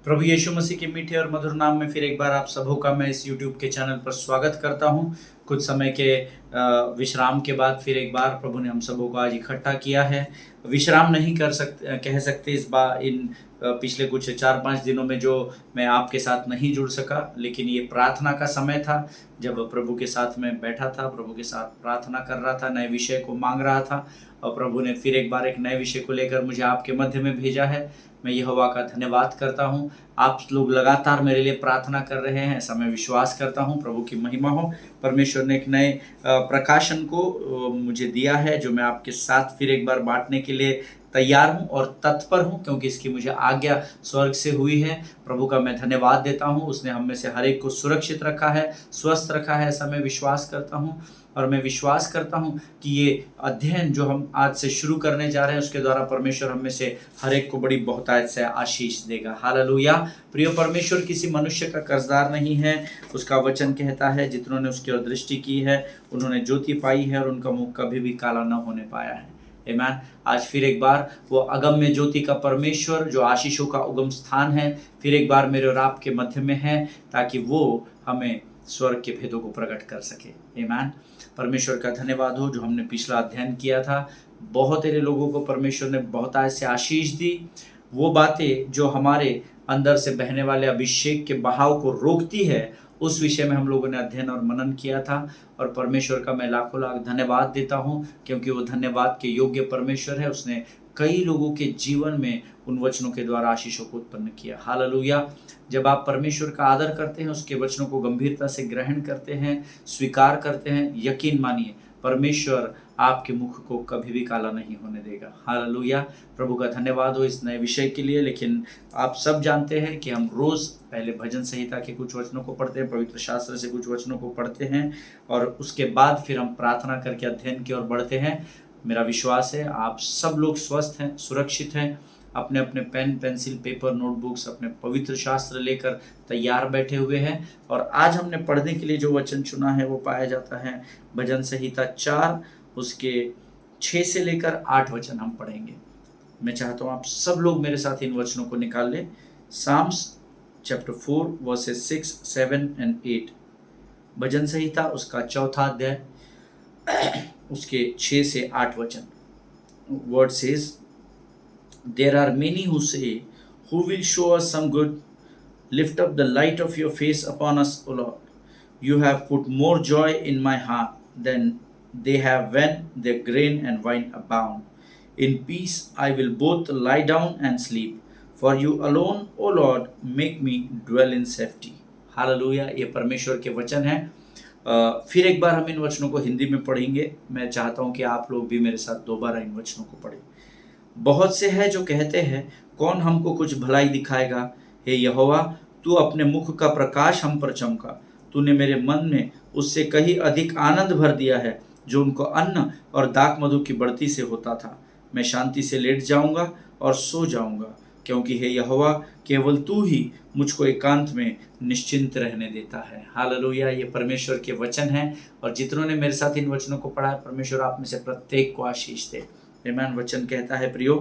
प्रभु यीशु मसीह के मीठे और मधुर नाम में फिर एक बार आप सबों का मैं इस YouTube के चैनल पर स्वागत करता हूं। कुछ समय के विश्राम के बाद फिर एक बार प्रभु ने हम सबों को आज इकट्ठा किया है। विश्राम नहीं कह सकते इस बार इन पिछले कुछ 4-5 दिनों में जो मैं आपके साथ नहीं जुड़ सका, लेकिन ये प्रार्थना का समय था जब प्रभु के साथ में बैठा था, प्रभु के साथ प्रार्थना कर रहा था, नए विषय को मांग रहा था और प्रभु ने फिर एक बार एक नए विषय को लेकर मुझे आपके मध्य में भेजा है। मैं यहोवा का धन्यवाद करता हूँ। आप लोग लगातार मेरे लिए प्रार्थना कर रहे हैं, ऐसा मैं विश्वास करता हूँ। प्रभु की महिमा हो। परमेश्वर ने एक नए प्रकाशन को मुझे दिया है जो मैं आपके साथ फिर एक बार बांटने के लिए तैयार हूँ और तत्पर हूँ, क्योंकि इसकी मुझे आज्ञा स्वर्ग से हुई है। प्रभु का मैं धन्यवाद देता हूँ। उसने हम में से हर एक को सुरक्षित रखा है, स्वस्थ रखा है, ऐसा मैं विश्वास करता हूँ। और मैं विश्वास करता हूँ कि ये अध्ययन जो हम आज से शुरू करने जा रहे हैं उसके द्वारा परमेश्वर हम में से हर एक को बड़ी बहुतायत से आशीष देगा। हालेलुया। प्रिय परमेश्वर किसी मनुष्य का कर्जदार नहीं है। उसका वचन कहता है, जितनों ने उसकी ओर दृष्टि की है उन्होंने ज्योति पाई है और उनका मुख कभी भी काला न होने पाया है। आमीन। आज फिर एक बार वो अगम्य ज्योति का परमेश्वर जो आशीषों का उगम स्थान है फिर एक बार मेरे और आपके मध्य में है, ताकि वो हमें स्वर्ग के भेदों को प्रकट कर सके। आमीन। परमेश्वर का धन्यवाद हो जो हमने पिछला अध्ययन किया था। बहुत सारे लोगों को परमेश्वर ने बहुत ऐसे आशीष दी। वो बातें जो हमारे अंदर से बहने वाले अभिषेक के बहाव को रोकती है, उस विषय में हम लोगों ने अध्ययन और मनन किया था। और परमेश्वर का मैं लाखों लाख धन्यवाद देता हूँ, क्योंकि वो धन्यवाद के योग्य परमेश्वर है। उसने कई लोगों के जीवन में उन वचनों के द्वारा आशीषों को उत्पन्न किया। हालेलुया। जब आप परमेश्वर का आदर करते हैं, उसके वचनों को गंभीरता से ग्रहण करते हैं, स्वीकार करते हैं, यकीन मानिए परमेश्वर आपके मुख को कभी भी काला नहीं होने देगा। हालेलुया। प्रभु का धन्यवाद हो इस नए विषय के लिए। लेकिन आप सब जानते हैं कि हम रोज़ पहले भजन संहिता के कुछ वचनों को पढ़ते हैं, पवित्र शास्त्र से कुछ वचनों को पढ़ते हैं और उसके बाद फिर हम प्रार्थना करके अध्ययन की ओर बढ़ते हैं। मेरा विश्वास है आप सब लोग स्वस्थ हैं, सुरक्षित हैं, अपने अपने पेन पेंसिल पेपर नोटबुक्स अपने पवित्र शास्त्र लेकर तैयार बैठे हुए हैं। और आज हमने पढ़ने के लिए जो वचन चुना है वो पाया जाता है भजन संहिता 4 उसके 6 से लेकर 8 वचन हम पढ़ेंगे। मैं चाहता हूँ आप सब लोग मेरे साथ इन वचनों को निकाल लें। Psalms chapter 4 verses 6, 7 and 8। भजन संहिता उसका 4था अध्याय उसके 6 से 8 वचन। Word says, There are many who say, who will show us some good? Lift up the light of your face upon us, O Lord. You have put more joy in my heart than they have when their grain and wine abound. In peace I will both lie down and sleep. For you alone, O Lord, make me dwell in safety. Hallelujah. ये परमेश्वर के वचन हैं। फिर एक बार हम इन वचनों को हिंदी में पढ़ेंगे। मैं चाहता हूँ कि आप लोग भी मेरे साथ दोबारा इन वचनों को पढ़ें। बहुत से हैं जो कहते हैं, कौन हमको कुछ भलाई दिखाएगा? हे यहोवा, तू अपने मुख का प्रकाश हम पर चमका। तूने मेरे मन में उससे कहीं अधिक आनंद भर दिया है जो उनको अन्न और दाख मधु की बढ़ती से होता था। मैं शांति से लेट जाऊंगा और सो जाऊंगा, क्योंकि हे यहोवा, केवल तू ही मुझको एकांत में निश्चिंत रहने देता है। हालेलुया। ये परमेश्वर के वचन हैं और जितनों ने मेरे साथ इन वचनों को पढ़ा है, परमेश्वर आप में से प्रत्येक को आशीष दे। आमीन। वचन कहता है, प्रियो,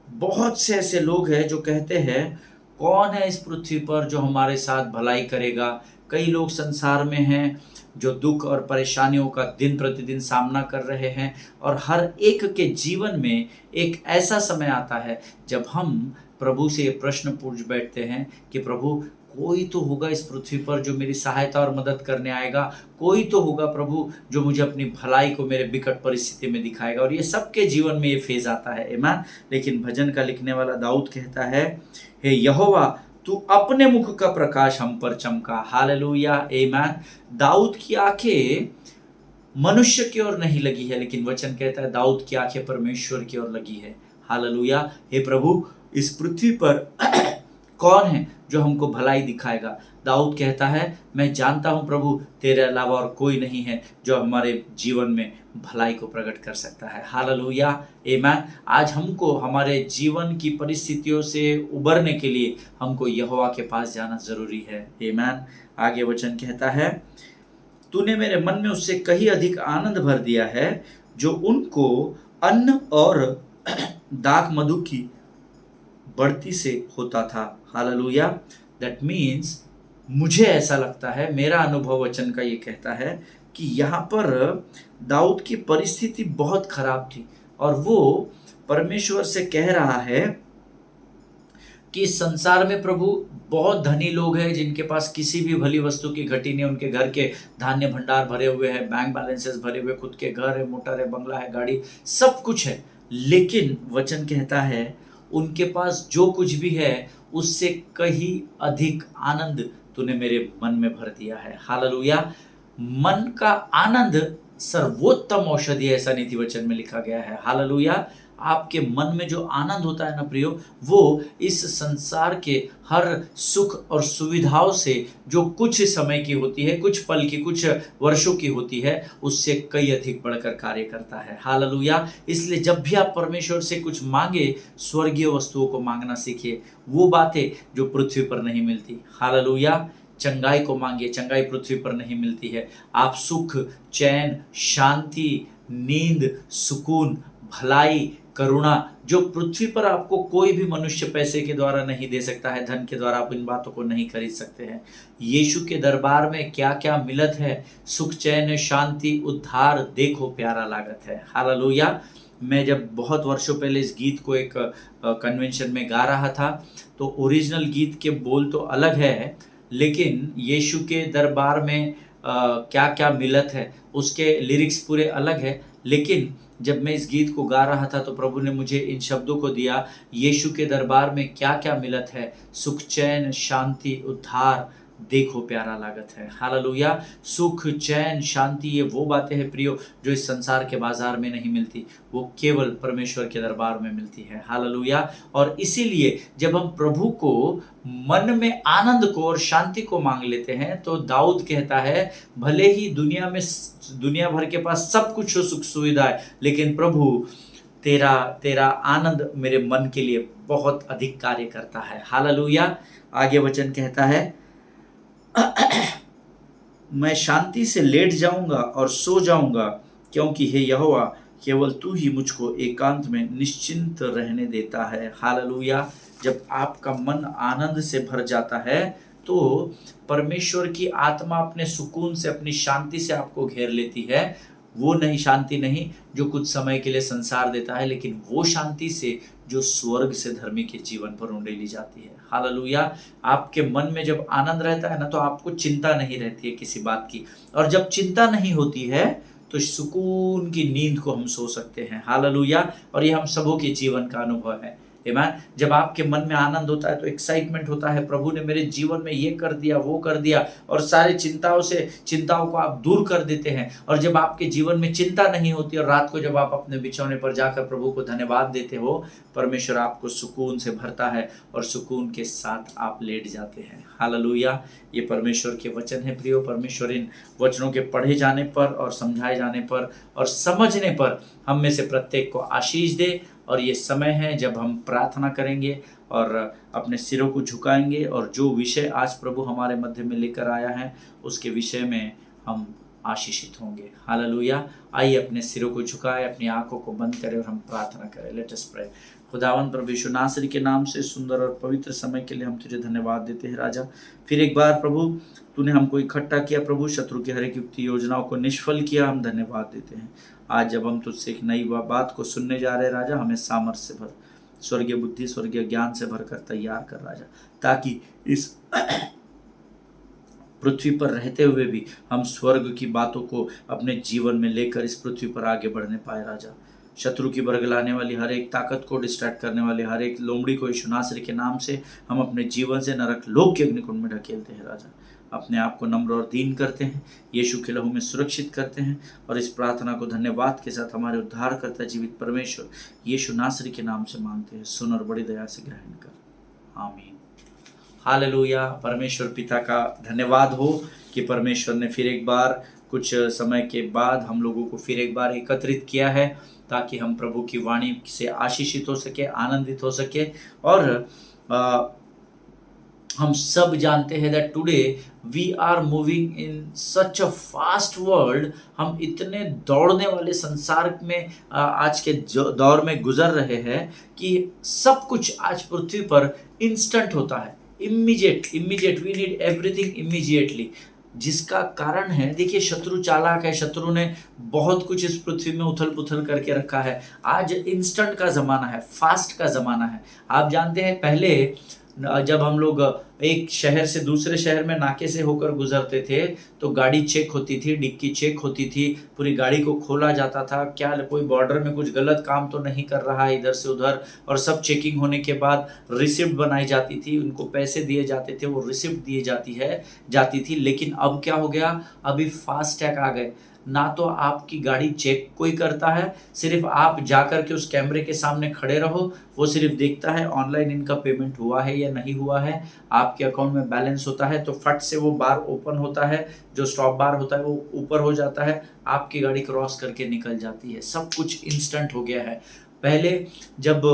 बहुत से ऐसे लोग हैं जो कहते हैं, कौन है इस पृथ्वी पर जो हमारे साथ भलाई करेगा? कई लोग संसार में हैं जो दुख और परेशानियों का दिन प्रतिदिन सामना कर रहे हैं और हर एक के जीवन में एक ऐसा समय आता है जब हम प्रभु से ये प्रश्न पूछ बैठते हैं कि प्रभु, कोई तो होगा इस पृथ्वी पर जो मेरी सहायता और मदद करने आएगा। कोई तो होगा प्रभु जो मुझे अपनी भलाई को मेरे विकट परिस्थिति में दिखाएगा। और ये सबके जीवन में ये फेज आता है। आमीन। लेकिन भजन का लिखने वाला दाऊद कहता है, हे यहोवा, तू अपने मुख का प्रकाश हम पर चमका। हालेलुया। आमीन। दाऊद की आंखें मनुष्य की ओर नहीं लगी है, लेकिन वचन कहता है दाऊद की आंखें परमेश्वर की ओर लगी है। हालेलुया। हे प्रभु, इस पृथ्वी पर कौन है जो हमको भलाई दिखाएगा? दाऊद कहता है, मैं जानता हूं प्रभु, तेरे अलावा और कोई नहीं है जो हमारे जीवन में भलाई को प्रकट कर सकता है। हालेलुया। आमीन। आज हमको हमारे जीवन की परिस्थितियों से उबरने के लिए हमको यहोवा के पास जाना जरूरी है। आमीन। आगे वचन कहता है, तूने मेरे मन में उससे कहीं अधिक आनंद भर दिया है जो उनको अन्न और दाख मधु की बढ़ती से होता था। हालेलुया। दैट मीन्स मुझे ऐसा लगता है, मेरा अनुभव वचन का ये कहता है कि यहाँ पर दाऊद की परिस्थिति बहुत खराब थी और वो परमेश्वर से कह रहा है कि इस संसार में प्रभु बहुत धनी लोग हैं जिनके पास किसी भी भली वस्तु की घटी नहीं, उनके घर के धान्य भंडार भरे हुए हैं, बैंक बैलेंसेस भरे हुए, खुद के घर है, मोटर है, बंगला है, गाड़ी, सब कुछ है। लेकिन वचन कहता है उनके पास जो कुछ भी है उससे कहीं अधिक आनंद तूने मेरे मन में भर दिया है। हालेलुया। मन का आनंद सर्वोत्तम औषधि है, ऐसा नीति वचन में लिखा गया है। हालेलुया। आपके मन में जो आनंद होता है ना प्रियो, वो इस संसार के हर सुख और सुविधाओं से जो कुछ समय की होती है, कुछ पल की, कुछ वर्षों की होती है, उससे कई अधिक बढ़कर कार्य करता है। हालेलुया। इसलिए जब भी आप परमेश्वर से कुछ मांगे, स्वर्गीय वस्तुओं को मांगना सीखिए, वो बातें जो पृथ्वी पर नहीं मिलती। हालेलुया। चंगाई को मांगिए, चंगाई पृथ्वी पर नहीं मिलती है। आप सुख, चैन, शांति, नींद, सुकून, भलाई, करुणा, जो पृथ्वी पर आपको कोई भी मनुष्य पैसे के द्वारा नहीं दे सकता है, धन के द्वारा आप इन बातों को नहीं खरीद सकते हैं। यीशु के दरबार में क्या क्या मिलत है, सुख, चैन, शांति, उद्धार, देखो प्यारा लागत है। हालेलुया। मैं जब बहुत वर्षों पहले इस गीत को एक कन्वेंशन में गा रहा था, तो ओरिजिनल गीत के बोल तो अलग है, लेकिन यीशु के दरबार में क्या क्या मिलत है उसके लिरिक्स पूरे अलग है। लेकिन जब मैं इस गीत को गा रहा था तो प्रभु ने मुझे इन शब्दों को दिया, यीशु के दरबार में क्या क्या मिलत है, सुख, चैन, शांति, उद्धार, देखो प्यारा लागत है। हालेलुया। सुख, चैन, शांति, ये वो बातें हैं प्रियो जो इस संसार के बाजार में नहीं मिलती, वो केवल परमेश्वर के दरबार में मिलती है। हालेलुया। और इसीलिए जब हम प्रभु को मन में आनंद को और शांति को मांग लेते हैं, तो दाऊद कहता है भले ही दुनिया में दुनिया भर के पास सब कुछ हो, सुख सुविधा है, लेकिन प्रभु तेरा तेरा आनंद मेरे मन के लिए बहुत अधिक कार्य करता है। हालेलुया। आगे वचन कहता है मैं शांति से लेट जाऊंगा और सो जाऊंगा, क्योंकि हे यहोवा केवल तू ही मुझको एकांत में निश्चिंत रहने देता है। हालेलुया। जब आपका मन आनंद से भर जाता है तो परमेश्वर की आत्मा अपने सुकून से, अपनी शांति से आपको घेर लेती है। वो नहीं, शांति नहीं जो कुछ समय के लिए संसार देता है, लेकिन वो शांति से जो स्वर्ग से धर्मी के जीवन पर उंडेली जाती है। हालेलुया। आपके मन में जब आनंद रहता है ना, तो आपको चिंता नहीं रहती है किसी बात की, और जब चिंता नहीं होती है तो सुकून की नींद को हम सो सकते हैं। हालेलुया। और ये हम सबों के जीवन का अनुभव है। आमीन। जब आपके मन में आनंद होता है तो एक्साइटमेंट होता है, प्रभु ने मेरे जीवन में ये कर दिया, वो कर दिया, और सारी चिंताओं को आप दूर कर देते हैं। और जब आपके जीवन में चिंता नहीं होती और रात को जब आप अपने बिछौने पर जाकर प्रभु को धन्यवाद देते हो, परमेश्वर आपको सुकून से भरता है और सुकून के साथ आप लेट जाते हैं। हालेलुया। ये परमेश्वर के वचन है प्रियो। परमेश्वर इन वचनों के पढ़े जाने पर और समझाए जाने पर और समझने पर हम में से प्रत्येक को आशीष दे। और ये समय है जब हम प्रार्थना करेंगे और अपने सिरों को झुकाएंगे, और जो विषय आज प्रभु हमारे मध्य में लेकर आया है उसके विषय में हम आशीषित होंगे। हालेलुया। आइए अपने सिरों को झुकाए, अपनी आंखों को बंद करें और हम प्रार्थना करें। Let us pray. खुदावन प्रभु यीशु नासरी के नाम से सुंदर और पवित्र समय के लिए हम तुझे धन्यवाद देते हैं राजा। फिर एक बार प्रभु तूने हमको इकट्ठा किया प्रभु, शत्रु की हर एक युक्ति योजनाओं को निष्फल किया, हम धन्यवाद देते हैं। आज जब हम तुझसे एक नई बात को सुनने जा रहे हैं राजा, हमें सामर्थ्य से भर, स्वर्गीय बुद्धि, स्वर्गीय ज्ञान से भरकर तैयार कर राजा, ताकि इस पृथ्वी पर रहते हुए भी हम स्वर्ग की बातों को अपने जीवन में लेकर इस पृथ्वी पर आगे बढ़ने पाए राजा। शत्रु की बरगलाने वाली हर एक ताकत को, डिस्ट्रैक्ट करने वाली हर एक लोमड़ी को यीशु नासरी के नाम से हम अपने जीवन से नरक लोक के अग्निकुंड में ढकेलते हैं राजा। अपने आप को नम्र और दीन करते हैं, यीशु के लहू में सुरक्षित करते हैं, और इस प्रार्थना को धन्यवाद के साथ हमारे उद्धार करता जीवित परमेश्वर यीशु नासरी के नाम से मांगते हैं। सुन और बड़ी दया से ग्रहण कर, आमीन। हालेलुया। परमेश्वर पिता का धन्यवाद हो कि परमेश्वर ने फिर एक बार कुछ समय के बाद हम लोगों को फिर एक बार एकत्रित किया है, ताकि हम प्रभु की वाणी से आशीषित हो सके, आनंदित हो सके, और हम सब जानते हैं that today we are moving in such a fast world. हम इतने दौड़ने वाले संसार में आज के दौर में गुजर रहे हैं कि सब कुछ आज पृथ्वी पर इंस्टेंट होता है। Immediate immediate we need everything immediately. जिसका कारण है, देखिए शत्रु चालाक है, शत्रु ने बहुत कुछ इस पृथ्वी में उथल पुथल करके रखा है। आज इंस्टेंट का ज़माना है, फास्ट का ज़माना है। आप जानते हैं पहले जब हम लोग एक शहर से दूसरे शहर में नाके से होकर गुजरते थे तो गाड़ी चेक होती थी, डिक्की चेक होती थी, पूरी गाड़ी को खोला जाता था, क्या कोई बॉर्डर में कुछ गलत काम तो नहीं कर रहा है इधर से उधर, और सब चेकिंग होने के बाद रिसिप्ट बनाई जाती थी, उनको पैसे दिए जाते थे, वो रिसिप्ट दिए जाती थी। लेकिन अब क्या हो गया, अभी फास्टैग आ गए। ना तो आपकी गाड़ी चेक कोई करता है, सिर्फ आप जाकर के उस कैमरे के सामने खड़े रहो, वो सिर्फ देखता है ऑनलाइन इनका पेमेंट हुआ है या नहीं हुआ है, आपके अकाउंट में बैलेंस होता है तो फट से वो बार ओपन होता है, जो स्टॉप बार होता है वो ऊपर हो जाता है, आपकी गाड़ी क्रॉस करके निकल जाती है। सब कुछ इंस्टेंट हो गया है। पहले जब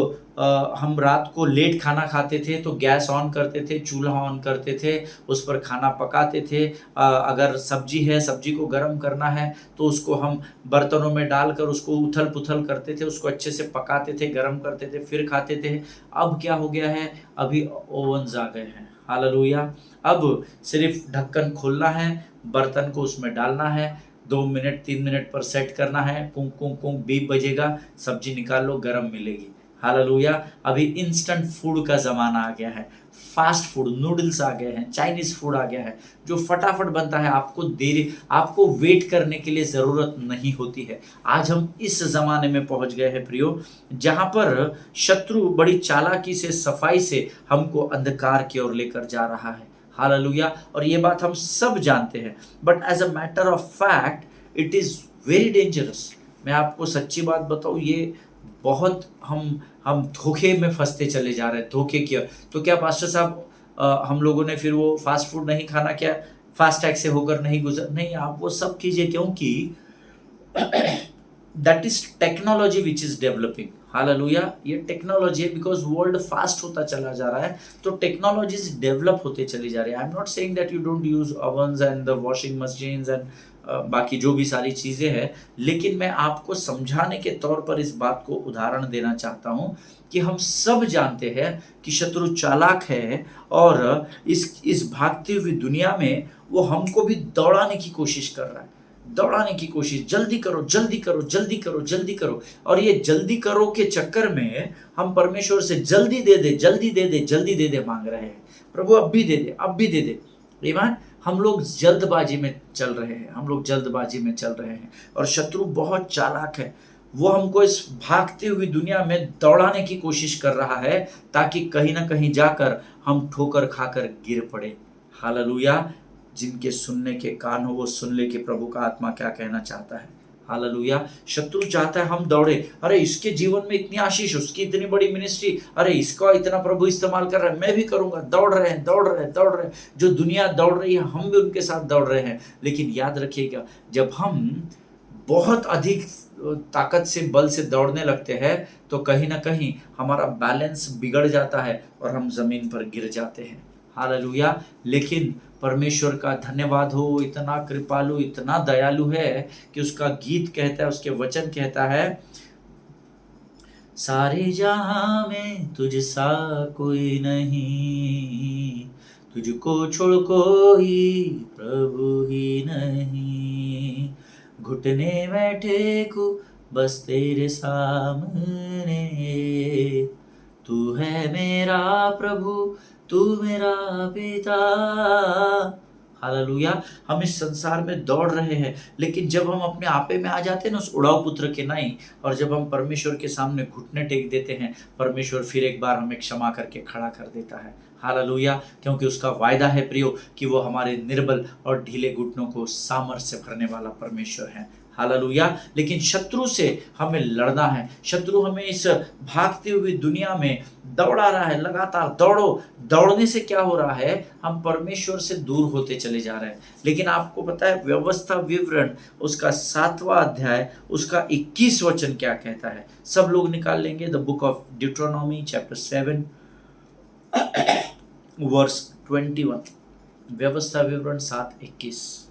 हम रात को लेट खाना खाते थे तो गैस ऑन करते थे, चूल्हा ऑन करते थे, उस पर खाना पकाते थे। अगर सब्जी है, सब्जी को गर्म करना है तो उसको हम बर्तनों में डालकर उसको उथल पुथल करते थे, उसको अच्छे से पकाते थे, गर्म करते थे, फिर खाते थे। अब क्या हो गया है, अभी ओवन्स आ गए हैं। हालेलुया। अब सिर्फ ढक्कन खोलना है, बर्तन को उसमें डालना है, 2 मिनट 3 मिनट पर सेट करना है, कुंक कुंक कुंक बीप बजेगा, सब्जी निकाल लो, गरम मिलेगी। हालेलुया। अभी इंस्टेंट फूड का ज़माना आ गया है, फास्ट फूड, नूडल्स आ गए हैं, चाइनीज़ फूड आ गया है, जो फटाफट बनता है, आपको वेट करने के लिए ज़रूरत नहीं होती है। आज हम इस ज़माने में पहुंच गए हैं प्रियो, जहां पर शत्रु बड़ी चालाकी से, सफाई से हमको अंधकार की ओर लेकर जा रहा है। हालेलुया। और ये बात हम सब जानते हैं, but as a matter of fact it is very dangerous. मैं आपको सच्ची बात बताऊँ, ये बहुत हम धोखे में फंसते चले जा रहे हैं, धोखे की। तो क्या पास्टर साहब हम लोगों ने फिर वो फास्ट फूड नहीं खाना, क्या फास्ट टैग से होकर नहीं गुजर, नहीं, आप वो सब कीजिए, क्योंकि that is technology which is developing. Hallelujah. ये टेक्नोलॉजी है, बिकॉज वर्ल्ड फास्ट होता चला जा रहा है, तो टेक्नोलॉजीज डेवलप होते चली जा रही है। I am not saying that you don't use ओवन्स and the washing machines and बाकी जो भी सारी चीज़ें हैं, लेकिन मैं आपको समझाने के तौर पर इस बात को उदाहरण देना चाहता हूँ कि हम सब जानते हैं कि शत्रु चालाक है, और इस भागती हुई दुनिया में वो हमको भी दौड़ाने की कोशिश कर रहा है, दौड़ाने की कोशिश, जल्दी करो जल्दी करो जल्दी करो जल्दी करो। और ये जल्दी करो के चक्कर में हम परमेश्वर से जल्दी दे दे जल्दी दे दे जल्दी दे दे मांग रहे हैं, प्रभु अब भी दे दे अब भी दे दे। ईमान, हम लोग जल्दबाजी में चल रहे हैं, हम लोग जल्दबाजी में चल रहे हैं, और शत्रु बहुत चालाक है, वो हमको इस भागती हुई दुनिया में दौड़ाने की कोशिश कर रहा है, ताकि कहीं ना कहीं जाकर हम ठोकर खाकर गिर पड़े। हालेलुया। जिनके सुनने के कान हो वो सुन ले कि प्रभु का आत्मा क्या कहना चाहता है। हालेलुया। शत्रु चाहता है हम दौड़े, अरे इसके जीवन में इतनी आशीष, उसकी इतनी बड़ी मिनिस्ट्री, अरे इसका इतना प्रभु इस्तेमाल कर रहा है, मैं भी करूंगा। दौड़ रहे हैं दौड़ रहे हैं दौड़ रहे हैं, जो दुनिया दौड़ रही है हम भी उनके साथ दौड़ रहे हैं। लेकिन याद रखिएगा, जब हम बहुत अधिक ताकत से, बल से दौड़ने लगते हैं तो कहीं ना कहीं हमारा बैलेंस बिगड़ जाता है और हम जमीन पर गिर जाते हैं। हालेलुया। लेकिन परमेश्वर का धन्यवाद हो, इतना कृपालु, इतना दयालु है कि उसका गीत कहता है, उसके वचन कहता है, सारे जहां में तुझ सा कोई नहीं, तुझको छोड़ कोई प्रभु ही नहीं, घुटने बैठे को बस तेरे सामने, तू है मेरा प्रभु, तू मेरा पिता। हालेलुया। हम इस संसार में दौड़ रहे हैं, लेकिन जब हम अपने आपे में आ जाते हैं ना, उस उड़ाऊ पुत्र के नहीं, और जब हम परमेश्वर के सामने घुटने टेक देते हैं, परमेश्वर फिर एक बार हमें क्षमा करके खड़ा कर देता है। हालेलुया। क्योंकि उसका वायदा है प्रियो कि वो हमारे निर्बल और ढीले घुटनों को सामर्थ्य से भरने वाला परमेश्वर है। हालेलुया। लेकिन शत्रु से हमें लड़ना है। शत्रु हमें इस भागती हुई दुनिया में दौड़ा रहा है, लगातार दौड़ो। दौड़ने से क्या हो रहा है, हम परमेश्वर से दूर होते चले जा रहे हैं। लेकिन आपको पता है व्यवस्था विवरण उसका 7वां अध्याय उसका 21 वचन क्या कहता है? सब लोग निकाल लेंगे, the book of Deuteronomy chapter 7 verse 7:21, व्यवस्था विवरण 7:21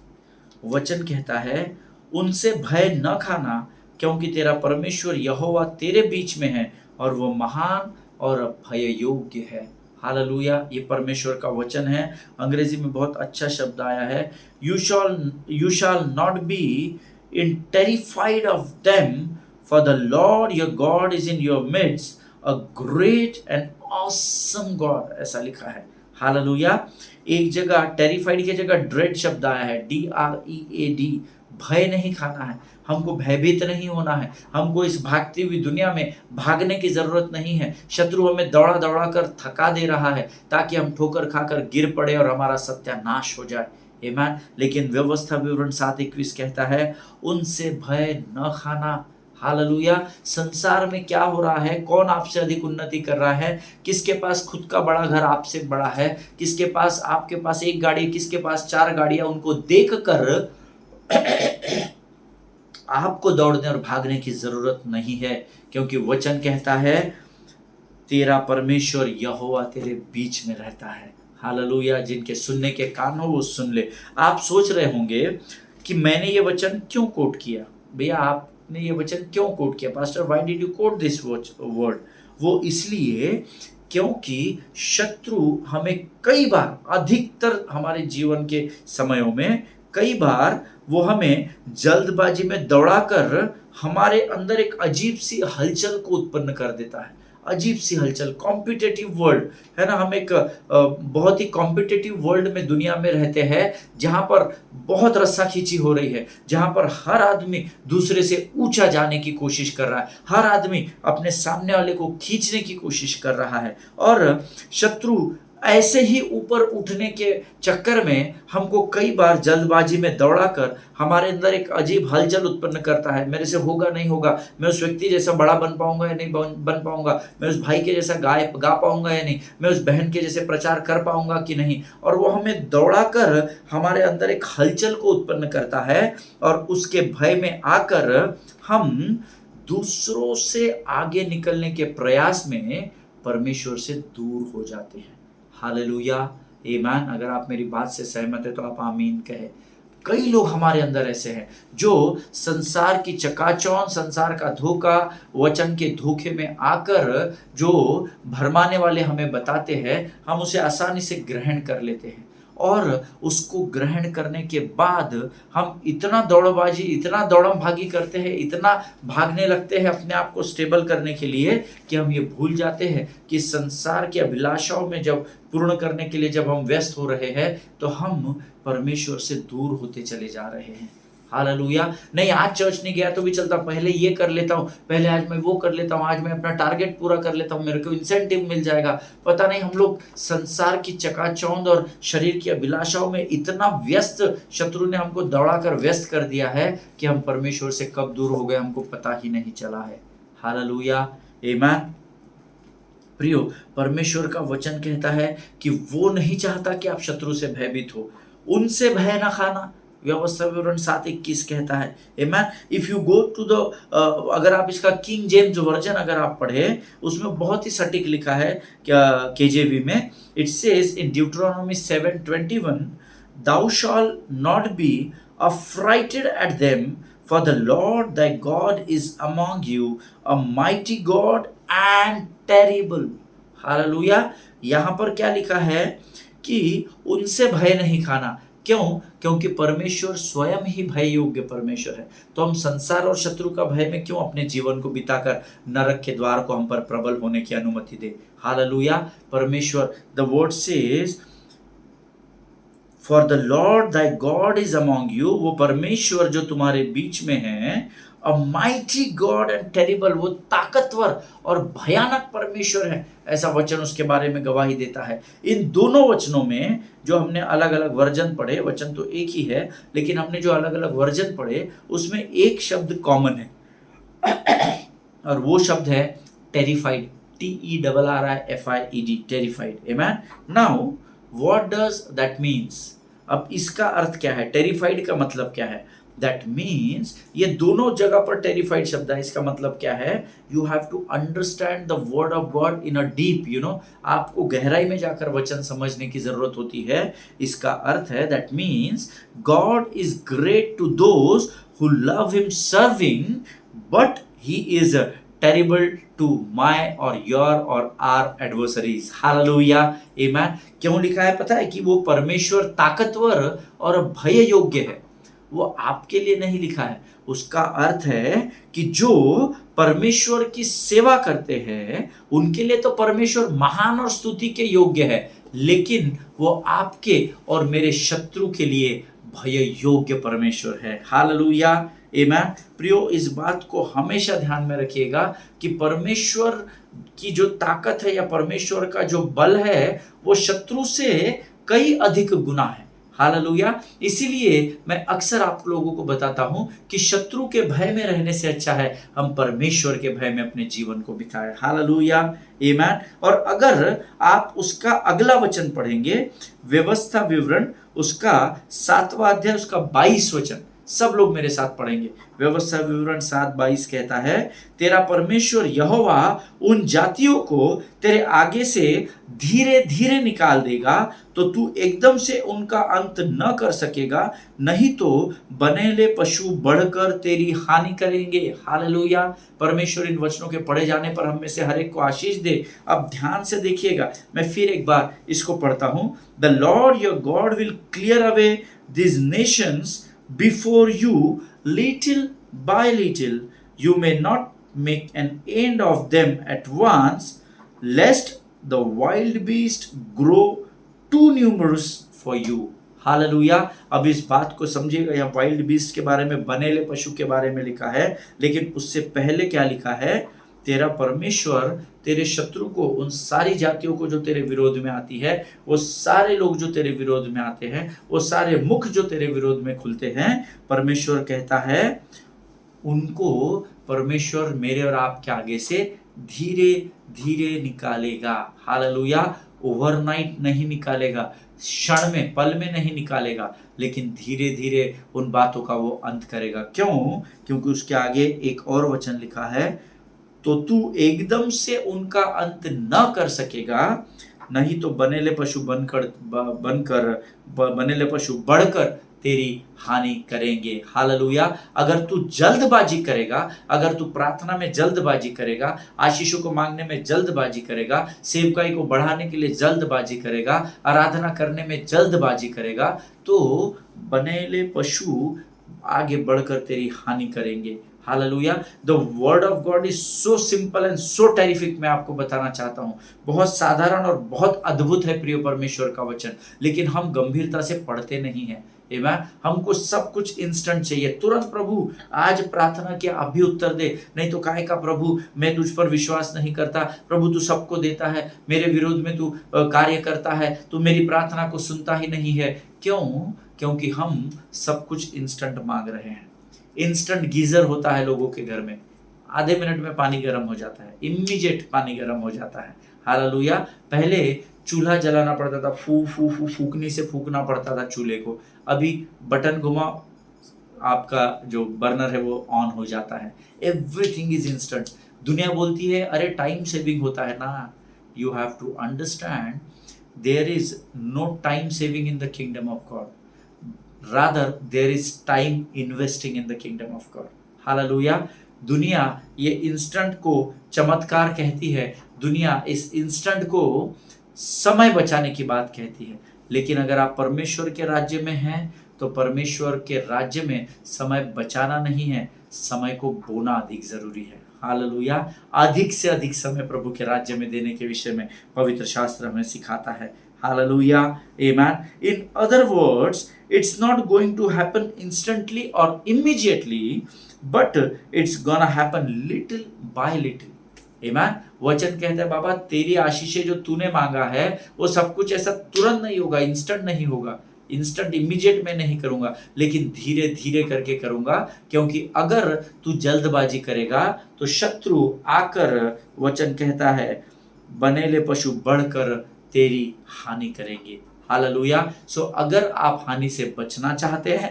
वचन कहता है, उनसे भय न खाना, क्योंकि तेरा परमेश्वर यहोवा तेरे बीच में है और वह महान और भय योग्य है। हालेलुया, ये परमेश्वर का वचन है। अंग्रेजी में बहुत अच्छा शब्द आया है, you shall not be in terrified of them, for the Lord your God is in your midst, a great and awesome God, ऐसा लिखा है। हालेलुया, एक जगह टेरिफाइड की जगह ड्रेड शब्द आया है, DREAD, भय नहीं खाना है, हमको भयभीत नहीं होना है, हमको इस भागती हुई दुनिया में भागने की जरूरत नहीं है। शत्रु हमें दौड़ा दौड़ा कर थका दे रहा है ताकि हम ठोकर खाकर गिर पड़े और हमारा सत्यानाश हो जाए। आमीन। लेकिन व्यवस्था विवरण 7:21 कहता है, उनसे भय न खाना। हालेलुया, संसार में क्या हो रहा है, कौन आपसे अधिक उन्नति कर रहा है, किसके पास खुद का बड़ा घर आपसे बड़ा है, किसके पास, आपके पास एक गाड़ी, किसके पास 4 गाड़ियां, उनको देखकर आपको दौड़ने और भागने की जरूरत नहीं है, क्योंकि वचन कहता है तेरा परमेश्वर यहोवा तेरे बीच में रहता है। हालेलुया, जिनके सुनने के कान हो वो सुन ले। आप सोच रहे होंगे कि मैंने ये वचन क्यों कोट किया। भैया, आपने ये वचन क्यों कोट किया pastor, why did you quote this word? वो इसलिए क्योंकि शत्रु हमें कई बार, अधिकतर हमारे जीवन के समयों में कई बार वो हमें जल्दबाजी में दौड़ाकर हमारे अंदर एक अजीब सी हलचल को उत्पन्न कर देता है। अजीब सी हलचल, कॉम्पिटिटिव वर्ल्ड है ना, हम एक बहुत ही कॉम्पिटिटिव वर्ल्ड में, दुनिया में रहते हैं, जहां पर बहुत रस्सा खींची हो रही है, जहां पर हर आदमी दूसरे से ऊंचा जाने की कोशिश कर रहा है, हर आदमी अपने सामने वाले को खींचने की कोशिश कर रहा है, और शत्रु ऐसे ही ऊपर उठने के चक्कर में हमको कई बार जल्दबाजी में दौड़ाकर हमारे अंदर एक अजीब हलचल उत्पन्न करता है। मेरे से होगा नहीं होगा, मैं उस व्यक्ति जैसा बड़ा बन पाऊंगा या नहीं बन पाऊंगा, मैं उस भाई के जैसा गा पाऊंगा या नहीं, मैं उस बहन के जैसे प्रचार कर पाऊंगा कि नहीं, और वो हमें दौड़ाकर हमारे अंदर एक हलचल को उत्पन्न करता है, और उसके भय में आकर हम दूसरों से आगे निकलने के प्रयास में परमेश्वर से दूर हो जाते हैं। हालेलुया, आमीन। अगर आप मेरी बात से सहमत है तो आप आमीन कहे। कई लोग हमारे अंदर ऐसे हैं जो संसार की चकाचौंध, संसार का धोखा, वचन के धोखे में आकर जो भरमाने वाले हमें बताते हैं, हम उसे आसानी से ग्रहण कर लेते हैं, और उसको ग्रहण करने के बाद हम इतना दौड़बाजी, इतना दौड़म भागी करते हैं, इतना भागने लगते हैं अपने आप को स्टेबल करने के लिए, कि हम ये भूल जाते हैं कि संसार की अभिलाषाओं में जब पूर्ण करने के लिए जब हम व्यस्त हो रहे हैं, तो हम परमेश्वर से दूर होते चले जा रहे हैं। हालेलुया। नहीं, आज चर्च नहीं गया तो भी चलता, पहले ये कर लेता हूँ, पहले आज मैं वो कर लेता हूँ, आज मैं अपना टारगेट पूरा कर लेता हूँ, मेरे को इंसेंटिव मिल जाएगा। पता नहीं, हम लोग संसार की चकाचौंध और शरीर की अभिलाषाओं में इतना व्यस्त, शत्रु ने हमको दौड़ाकर व्यस्त कर दिया है कि हम परमेश्वर से कब दूर हो गए हमको पता ही नहीं चला है। हालेलुया, आमीन। प्रियो, परमेश्वर का वचन कहता है कि वो नहीं चाहता कि आप शत्रु से भयभीत हो, उनसे भय ना खाना। व्यवस्था विवरण 7:21 कहता है। आमीन। If you go to the, अगर आप इसका किंग जेम्स वर्जन अगर आप पढ़े, उसमें बहुत ही सटीक लिखा है, KJV में it says in Deuteronomy 7:21, thou shalt not be affrighted at them, for the Lord thy God is among you, a mighty God and terrible. Hallelujah. यहाँ पर क्या लिखा है कि उनसे भय नहीं खाना। क्यों? क्योंकि परमेश्वर स्वयं ही भय योग्य परमेश्वर है। तो हम संसार और शत्रु का भय में क्यों अपने जीवन को बिताकर नरक के द्वार को हम पर प्रबल होने की अनुमति दे। हालेलुया। परमेश्वर, the word says for the Lord thy God is among you, वो परमेश्वर जो तुम्हारे बीच में है, अ माइटी गॉड एंड टेरिबल, वो ताकतवर और भयानक परमेश्वर है, ऐसा वचन उसके बारे में गवाही देता है। इन दोनों वचनों में जो हमने अलग अलग वर्जन पढ़े, वचन तो एक ही है, लेकिन हमने जो अलग अलग वर्जन पढ़े उसमें एक शब्द कॉमन है, और वो शब्द है टेरिफाइड, TERRIFIED, टेरिफाइड। आमीन। Now what does that means? अब इसका अर्थ क्या है? टेरिफाइड का मतलब क्या है? दैट मीन्स ये दोनों जगह पर टेरिफाइड शब्द है। इसका मतलब क्या है? You have to understand the word of God in a deep, आपको गहराई में जाकर वचन समझने की जरूरत होती है। इसका अर्थ है that means God is great to those who love him serving, but he is terrible to my or your or our adversaries. Hallelujah. Amen. क्यों लिखा है पता है? कि वो परमेश्वर ताकतवर और भय योग्य है। वो आपके लिए नहीं लिखा है। उसका अर्थ है कि जो परमेश्वर की सेवा करते हैं उनके लिए तो परमेश्वर महान और स्तुति के योग्य है, लेकिन वो आपके और मेरे शत्रु के लिए भय योग्य परमेश्वर है। हालेलुया। आमीन। प्रियो, इस बात को हमेशा ध्यान में रखिएगा कि परमेश्वर की जो ताकत है या परमेश्वर का जो बल है वो शत्रु से कई अधिक गुना है। हालेलुया। इसीलिए मैं अक्सर आप लोगों को बताता हूं कि शत्रु के भय में रहने से अच्छा है हम परमेश्वर के भय में अपने जीवन को बिताएं। हालेलुया। आमीन। और अगर आप उसका अगला वचन पढ़ेंगे, व्यवस्था विवरण उसका 7वां अध्याय उसका 22 वचन, सब लोग मेरे साथ पढ़ेंगे। व्यवस्था विवरण 7:22 कहता है, तेरा परमेश्वर यहोवा उन जातियों को तेरे आगे से धीरे धीरे निकाल देगा, तो तू एकदम से उनका अंत न कर सकेगा, नहीं तो बनेले पशु बढ़कर तेरी हानि करेंगे। हालेलुया। परमेश्वर इन वचनों के पढ़े जाने पर हम में से हर एक को आशीष दे। अब ध्यान से देखिएगा, मैं फिर एक बार इसको पढ़ता हूं। The Lord your God will clear away this Nations before you little by little. You may not make an end of them at once, lest the wild beast grow too numerous for you. Hallelujah. अब इस बात को समझिएगा, यहाँ wild beast के बारे में, बनेले पशु के बारे में लिखा है, लेकिन उससे पहले क्या लिखा है? तेरा परमेश्वर तेरे शत्रु को, उन सारी जातियों को जो तेरे विरोध में आती है, वो सारे लोग जो तेरे विरोध में आते हैं, वो सारे मुख जो तेरे विरोध में खुलते हैं, परमेश्वर कहता है उनको परमेश्वर मेरे और आपके आगे से धीरे धीरे निकालेगा। हालेलुया। ओवरनाइट नहीं निकालेगा, क्षण में, पल में नहीं निकालेगा, लेकिन धीरे धीरे उन बातों का वो अंत करेगा। क्यों? क्योंकि उसके आगे एक और वचन लिखा है, तो तू एकदम से उनका अंत न कर सकेगा, नहीं तो बनेले पशु बनेले पशु बढ़कर तेरी हानि करेंगे। हालेलुया। अगर तू जल्दबाजी करेगा, अगर तू प्रार्थना में जल्दबाजी करेगा, आशीषों को मांगने में जल्दबाजी करेगा, सेवकाई को बढ़ाने के लिए जल्दबाजी करेगा, आराधना करने में जल्दबाजी करेगा, तो बनेले पशु आगे बढ़कर तेरी हानि करेंगे। Hallelujah. The word of God is so simple and so terrific. मैं आपको बताना चाहता हूं, बहुत साधारण और बहुत अद्भुत है प्रिय परमेश्वर का वचन, लेकिन हम गंभीरता से पढ़ते नहीं हैं। हमको सब कुछ इंस्टेंट चाहिए, तुरंत। प्रभु आज प्रार्थना किया, अभी उत्तर दे, नहीं तो काहे का प्रभु मैं तुझ पर विश्वास नहीं करता। प्रभु तू सबको देता है, मेरे विरोध में तू कार्य करता है, तू मेरी प्रार्थना को सुनता ही नहीं है। क्यों? क्योंकि हम सब कुछ इंस्टेंट मांग रहे हैं। इंस्टेंट गीजर होता है लोगों के घर में, आधे मिनट में पानी गर्म हो जाता है, इमीडिएट पानी गर्म हो जाता है। हालेलुया। पहले चूल्हा जलाना पड़ता था, फूकनी से फूकना पड़ता था चूल्हे को, अभी बटन घुमा, आपका जो बर्नर है वो ऑन हो जाता है। Everything is instant. दुनिया बोलती है अरे टाइम सेविंग होता है ना। You have to understand there is no time saving in the kingdom of God, rather there is time investing in the kingdom of God. Hallelujah. दुनिया ये इंस्टेंट को चमत्कार कहती है, दुनिया इस इंस्टेंट को समय बचाने की बात कहती है, लेकिन अगर आप परमेश्वर के राज्य में हैं तो परमेश्वर के राज्य में समय बचाना नहीं है, समय को बोना अधिक जरूरी है। हालेलुया। अधिक से अधिक समय प्रभु के राज्य में देने के विषय में पवित्र शास्त्र हमें सिखाता है। Hallelujah. Amen. In other words, it's not going to happen instantly or immediately, but it's gonna happen little by little. Amen. वचन कहता है बाबा तेरी आशीषें जो तूने मांगा है वो सब कुछ ऐसा तुरंत नहीं होगा, इंस्टेंट नहीं होगा, इंस्टेंट इमीडिएट में नहीं करूंगा, लेकिन धीरे धीरे करके करूंगा। क्योंकि अगर तू जल्दबाजी करेगा तो शत्रु आकर, वचन कहता है, बनेले पशु बढ़कर तेरी हानि करेंगे। हालेलुया। सो अगर आप हानि से बचना चाहते हैं,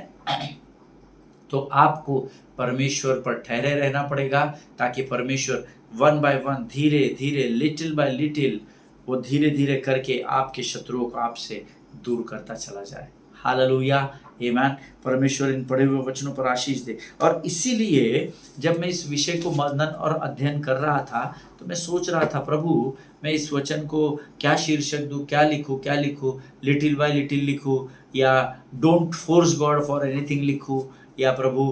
तो आपको परमेश्वर पर ठहरे रहना पड़ेगा, ताकि परमेश्वर वन बाय वन, धीरे धीरे, लिटिल बाय लिटिल, वो धीरे धीरे करके आपके शत्रुओं को आपसे दूर करता चला जाए। हालेलुया, आमीन। परमेश्वर इन पढ़े हुए वचनों पर आशीष दे। और इसीलिए जब मैं इस विषय को मनन और अध्ययन कर रहा था तो मैं सोच रहा था, प्रभु मैं इस वचन को क्या शीर्षक दूं, क्या लिखूं, लिटिल बाय लिटिल लिखूं, या don't force God for anything लिखूं, या प्रभु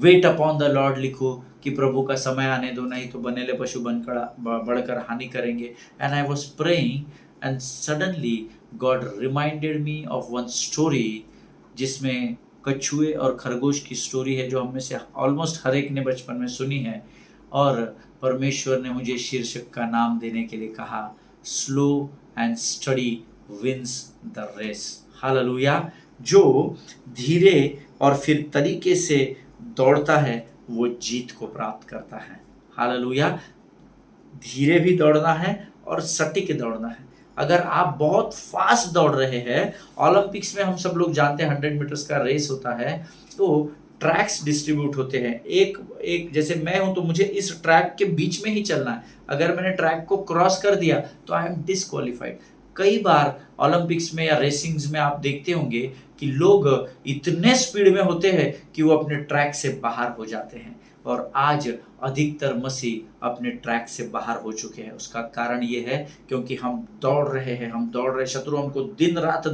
वेट अपॉन द लॉर्ड लिखूं, कि प्रभु का समय आने दो, नहीं तो बनेले पशु बनकर बढ़कर हानि करेंगे। And I was praying and suddenly God reminded me of one story, जिसमें कछुए और खरगोश की स्टोरी है, जो हम में से ऑलमोस्ट हर एक ने बचपन में सुनी है। और परमेश्वर ने मुझे शीर्षक का नाम देने के लिए कहा, slow and steady wins the race. हालेलुया। जो धीरे और फिर तरीके से दौड़ता है वो जीत को प्राप्त करता है। हालेलुया। धीरे भी दौड़ना है और सटीक दौड़ना है। अगर आप बहुत फास्ट दौड़ रहे हैं, ओलंपिक्स में हम सब लोग जानते हैं 100 मीटर्स का रेस होता है, तो ट्रैक्स डिस्ट्रीब्यूट होते हैं। एक जैसे मैं हूं तो मुझे इस ट्रैक के बीच में ही चलना है। अगर मैंने ट्रैक को क्रॉस कर दिया तो आई एम डिस्क्वालिफाइड। कई बार ओलंपिक्स में या रेसिंग्स में आप देखते होंगे कि लोग इतने स्पीड में होते हैं कि वो अपने ट्रैक से बाहर हो जाते हैं। और आज अधिकतर मसीह अपने ट्रैक से बाहर हो चुके हैं। उसका कारण ये है क्योंकि हम दौड़ रहे, शत्रु हमको दिन रात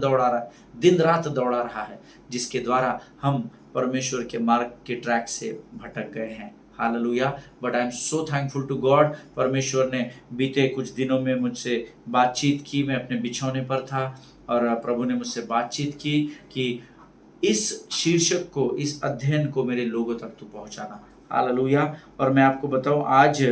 दौड़ा रहा है, जिसके द्वारा हम परमेश्वर के मार्ग के ट्रैक से भटक गए हैं। हालेलुया। But I am so thankful to God. परमेश्वर ने बीते कुछ दिनों में मुझसे बातचीत की। मैं अपने बिछौने पर था और प्रभु ने मुझसे बातचीत की कि इस शीर्षक को, इस अध्ययन को मेरे लोगों तक तू पहुंचाना। हालेलुया। और मैं आपको बताऊं, आज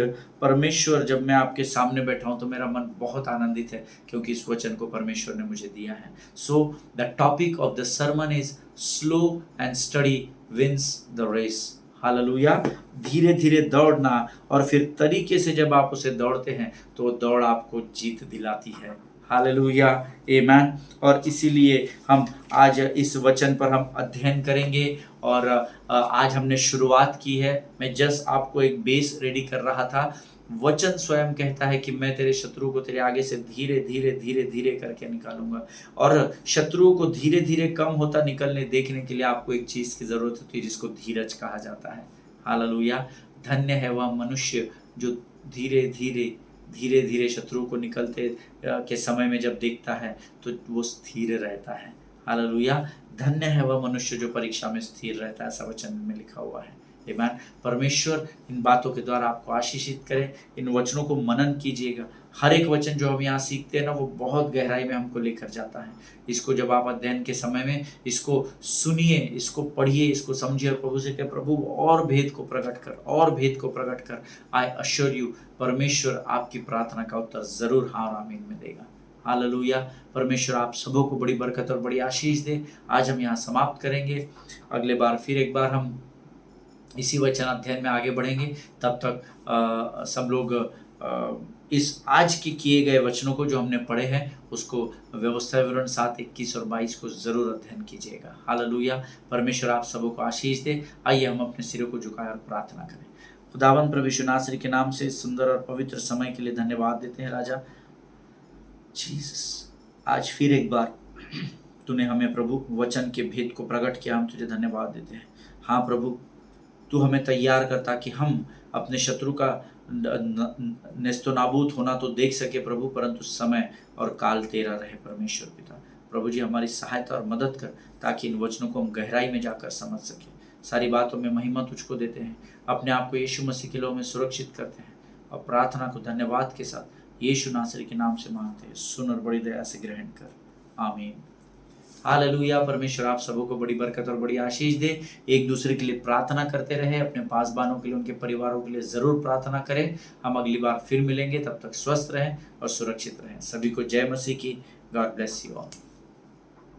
परमेश्वर, जब मैं आपके सामने बैठा हूं तो मेरा मन बहुत आनंदित है, क्योंकि इस वचन को परमेश्वर ने मुझे दिया है। So the topic of the sermon is slow and steady wins the race. हालेलुया। धीरे धीरे दौड़ना और फिर तरीके से जब आप उसे दौड़ते हैं तो वो दौड़ आपको जीत दिलाती है। हालेलुया, आमीन। और इसीलिए हम आज इस वचन पर हम अध्ययन करेंगे। और आज हमने शुरुआत की है। मैं जस्ट आपको एक बेस रेडी कर रहा था। वचन स्वयं कहता है कि मैं तेरे शत्रु को तेरे आगे से धीरे धीरे धीरे धीरे करके निकालूंगा। और शत्रुओं को धीरे धीरे कम होता निकलने देखने के लिए आपको एक चीज की जरूरत होती है, जिसको धीरज कहा जाता है। हालेलुया। धन्य है वह मनुष्य जो धीरे धीरे शत्रु को निकलते के समय में जब देखता है तो वो स्थिर रहता है। हालेलुया। धन्य है वह मनुष्य जो परीक्षा में स्थिर रहता है, ऐसा वचन में लिखा हुआ है। आमीन। परमेश्वर इन बातों के द्वारा आपको आशीषित करे। इन वचनों को मनन कीजिएगा। हर एक वचन जो हम यहाँ सीखते हैं ना, वो बहुत गहराई में हमको लेकर जाता है। इसको जब आप अध्ययन के समय में इसको सुनिए, इसको पढ़िए, इसको समझिए और प्रभु से कहे, प्रभु और भेद को प्रकट कर। आई अश्योर यू, परमेश्वर आपकी प्रार्थना का उत्तर जरूर हाँ और आमीन में देगा। हालेलुया। परमेश्वर आप सबों को बड़ी बरकत और बड़ी आशीष दे। आज हम यहाँ समाप्त करेंगे। अगले बार फिर एक बार हम इसी वचन अध्ययन में आगे बढ़ेंगे। तब तक सब लोग इस आज के किए गए वचनों को जो हमने पढ़े हैं उसको व्यवस्था विवरण 7, 21 और 22 को जरूर अध्ययन कीजिएगा। हालेलुया। परमेश्वर आप सबों को आशीष दे। आइए हम अपने सिरों को झुकाएं और प्रार्थना करें। खुदावंद प्रभु यीशु नासरी के नाम से इस सुंदर और पवित्र समय के लिए धन्यवाद देते हैं राजा जीसस। आज फिर एक बार तूने हमें प्रभु वचन के भेद को प्रकट किया, हम तुझे धन्यवाद देते हैं। हाँ प्रभु, तू हमें तैयार कर ताकि हम अपने शत्रु का नेस्तनाबूद होना तो देख सके प्रभु, परंतु समय और काल तेरा रहे। परमेश्वर पिता प्रभु जी हमारी सहायता और मदद कर, ताकि इन वचनों को हम गहराई में जाकर समझ सके। सारी बातों में महिमा तुझको देते हैं। अपने आप को यीशु मसीह के लोह में सुरक्षित करते हैं और प्रार्थना को धन्यवाद के साथ यीशु नासरी के नाम से मांगते हैं। सुन और बड़ी दया से ग्रहण कर। आमीन। हालेलुया। परमेश्वर आप सबों को बड़ी बरकत और बड़ी आशीष दे। एक दूसरे के लिए प्रार्थना करते रहे। अपने पासबानों के लिए, उनके परिवारों के लिए जरूर प्रार्थना करें। हम अगली बार फिर मिलेंगे। तब तक स्वस्थ रहें और सुरक्षित रहें। सभी को जय मसीह की। God bless you all.